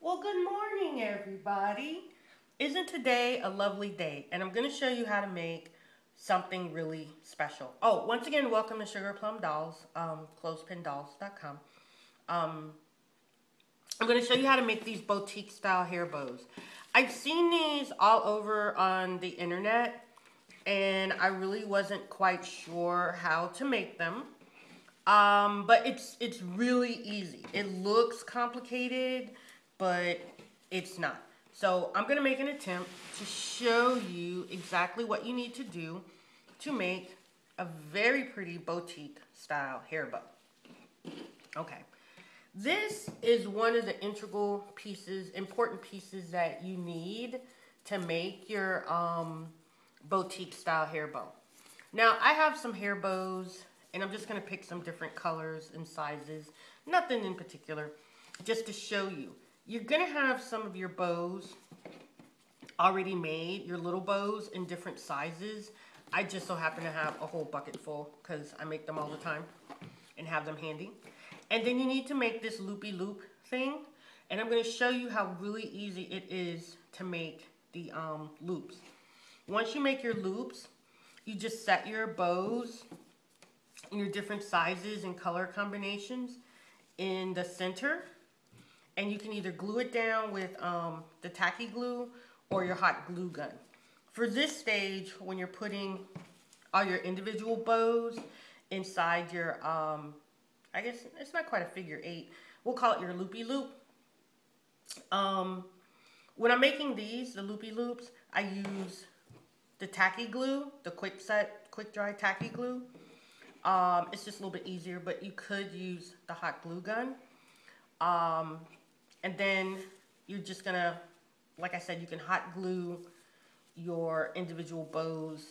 Well, good morning, everybody. Isn't today a lovely day? And I'm going to show you how to make something really special. Oh, once again, welcome to Sugar Plum Dolls, clothespindolls.com. I'm going to show you how to make these boutique style hair bows. I've seen these all over on the internet, and I really wasn't quite sure how to make them. But it's really easy. It looks complicated, but it's not. So I'm going to make an attempt to show you exactly what you need to do to make a very pretty boutique style hair bow. Okay. This is one of the integral pieces, important pieces that you need to make your boutique style hair bow. Now, I have some hair bows, and I'm just going to pick some different colors and sizes. Nothing in particular, just to show you. You're going to have some of your bows already made, your little bows in different sizes. I just so happen to have a whole bucket full because I make them all the time and have them handy. And then you need to make this loopy loop thing. And I'm going to show you how really easy it is to make the loops. Once you make your loops, you just set your bows in your different sizes and color combinations in the center. And you can either glue it down with the tacky glue or your hot glue gun. For this stage, when you're putting all your individual bows inside your, I guess it's not quite a figure eight. We'll call it your loopy loop. When I'm making these, the loopy loops, I use the tacky glue, the quick dry tacky glue. It's just a little bit easier, but you could use the hot glue gun. And then you're just gonna, like I said, you can hot glue your individual bows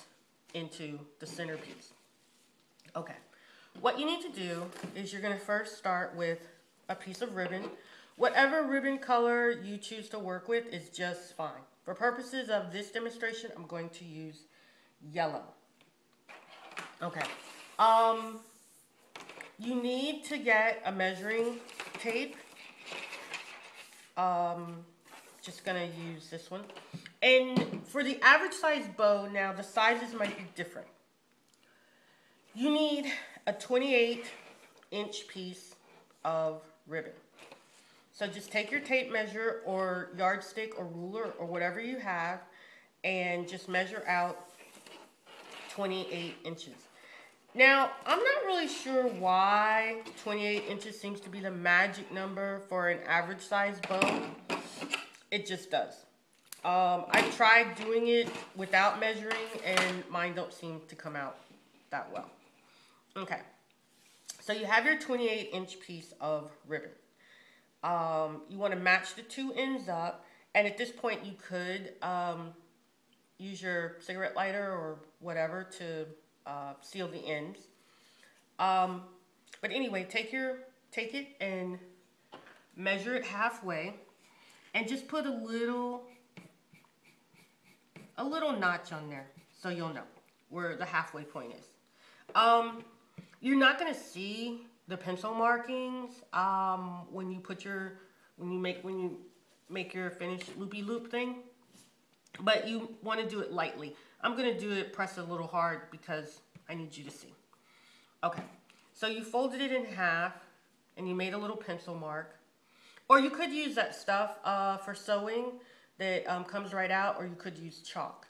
into the centerpiece. Okay, what you need to do is you're gonna first start with a piece of ribbon. Whatever ribbon color you choose to work with is just fine. For purposes of this demonstration, I'm going to use yellow. Okay, you need to get a measuring tape. Just gonna use this one. And for the average size bow, now the sizes might be different. You need a 28-inch piece of ribbon. So just take your tape measure or yardstick or ruler or whatever you have and just measure out 28 inches. Now, I'm not really sure why 28 inches seems to be the magic number for an average size bow. It just does. I tried doing it without measuring and mine don't seem to come out that well. Okay, so you have your 28-inch piece of ribbon. You want to match the two ends up, and at this point you could use your cigarette lighter or whatever to seal the ends. But anyway, take it and measure it halfway, and just put a little notch on there so you'll know where the halfway point is. You're not gonna see the pencil markings when you make your finished loopy loop thing, but you want to do it lightly. I'm gonna do it press a little hard because I need you to see. Okay, so you folded it in half and you made a little pencil mark, or you could use that stuff for sewing that comes right out, or you could use chalk.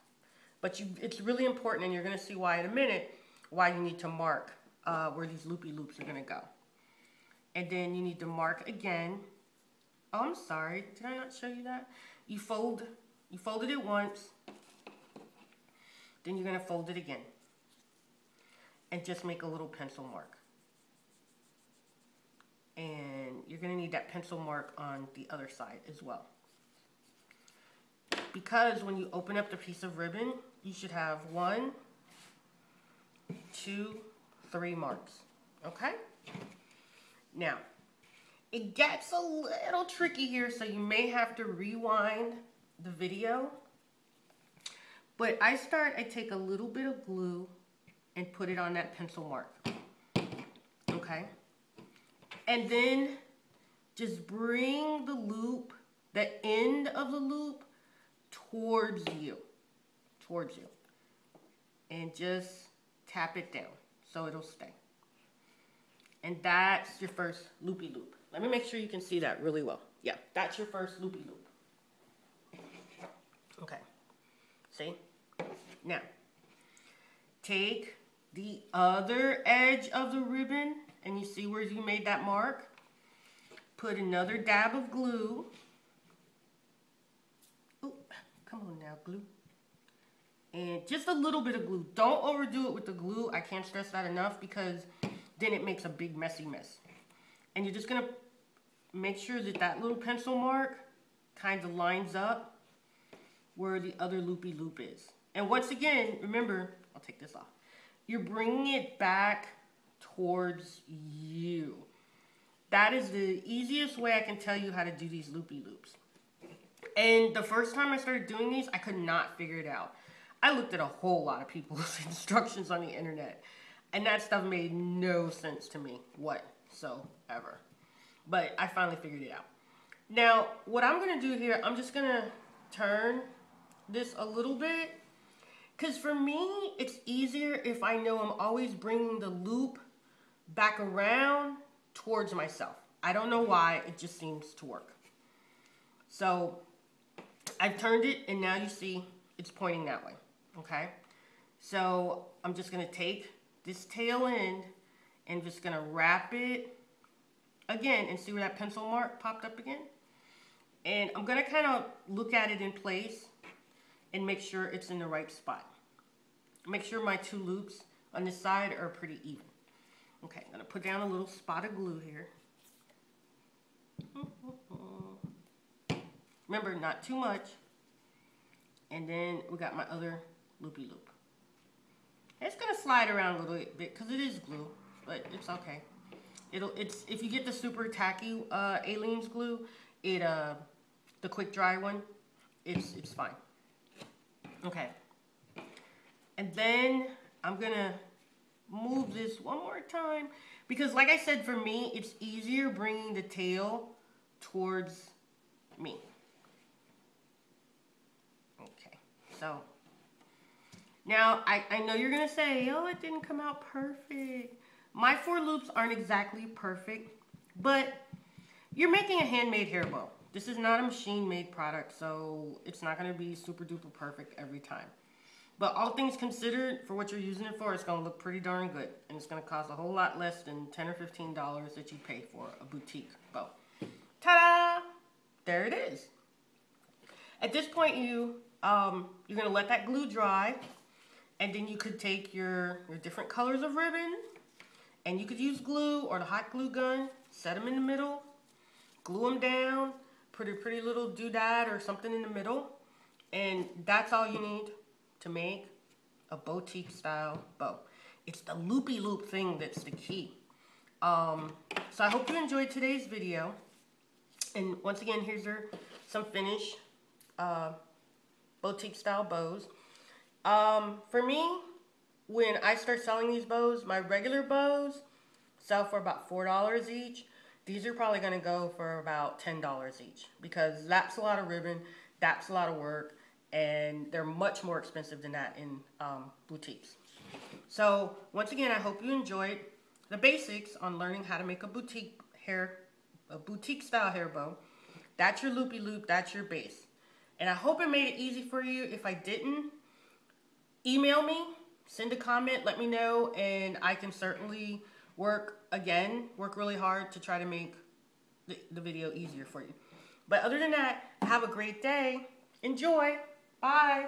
But it's really important, and you're gonna see why in a minute, why you need to mark where these loopy loops are gonna go. And then you need to mark again. Oh, I'm sorry, did I not show you that? You folded it once, then you're gonna fold it again. And just make a little pencil mark. And you're gonna need that pencil mark on the other side as well. Because when you open up the piece of ribbon, you should have 1, 2, 3 marks, okay? Now, it gets a little tricky here, so you may have to rewind the video. But I take a little bit of glue and put it on that pencil mark, okay? And then just bring the loop the end of the loop towards you. And just tap it down so it'll stay. And that's your first loopy loop. Let me make sure you can see that really well. Yeah, that's your first loopy loop. Okay, see? Now, take the other edge of the ribbon, and you see where you made that mark? Put another dab of glue. Oh, come on now, glue. And just a little bit of glue. Don't overdo it with the glue. I can't stress that enough because then it makes a big messy mess. And you're just gonna make sure that that little pencil mark kind of lines up where the other loopy loop is. And once again, remember, I'll take this off. You're bringing it back towards you. That is the easiest way I can tell you how to do these loopy loops. And the first time I started doing these, I could not figure it out. I looked at a whole lot of people's instructions on the internet, and that stuff made no sense to me whatsoever. But I finally figured it out. Now, what I'm going to do here, I'm just going to turn this a little bit, because for me, it's easier if I know I'm always bringing the loop back around towards myself. I don't know why, it just seems to work. So, I've turned it, and now you see it's pointing that way. Okay, so I'm just going to take this tail end and just going to wrap it again and see where that pencil mark popped up again. And I'm going to kind of look at it in place and make sure it's in the right spot. Make sure my two loops on this side are pretty even. Okay, I'm going to put down a little spot of glue here. Remember, not too much. And then we got my other loopy loop. It's gonna slide around a little bit because it is glue, but it's okay. It's if you get the super tacky Aliens glue, the quick dry one, it's fine. Okay. And then I'm gonna move this one more time because, like I said, for me it's easier bringing the tail towards me. Okay, so now I know you're gonna say, oh, it didn't come out perfect. My 4 loops aren't exactly perfect, but you're making a handmade hair bow. This is not a machine-made product, so it's not gonna be super duper perfect every time. But all things considered, for what you're using it for, it's gonna look pretty darn good, and it's gonna cost a whole lot less than $10 or $15 that you pay for a boutique bow. Ta-da! There it is. At this point, you're gonna let that glue dry, and then you could take your different colors of ribbon, and you could use glue or the hot glue gun, set them in the middle, glue them down, put a pretty little doodad or something in the middle, and that's all you need to make a boutique style bow. It's the loopy loop thing that's the key. So I hope you enjoyed today's video. And once again, here's some finished boutique style bows. For me, when I start selling these bows, my regular bows sell for about $4 each. These are probably going to go for about $10 each because that's a lot of ribbon, that's a lot of work, and they're much more expensive than that in boutiques. So once again, I hope you enjoyed the basics on learning how to make a boutique style hair bow. That's your loopy loop, that's your base. And I hope it made it easy for you. If I didn't, email me, send a comment, let me know, and I can certainly work really hard to try to make the video easier for you. But other than that, have a great day. Enjoy. Bye.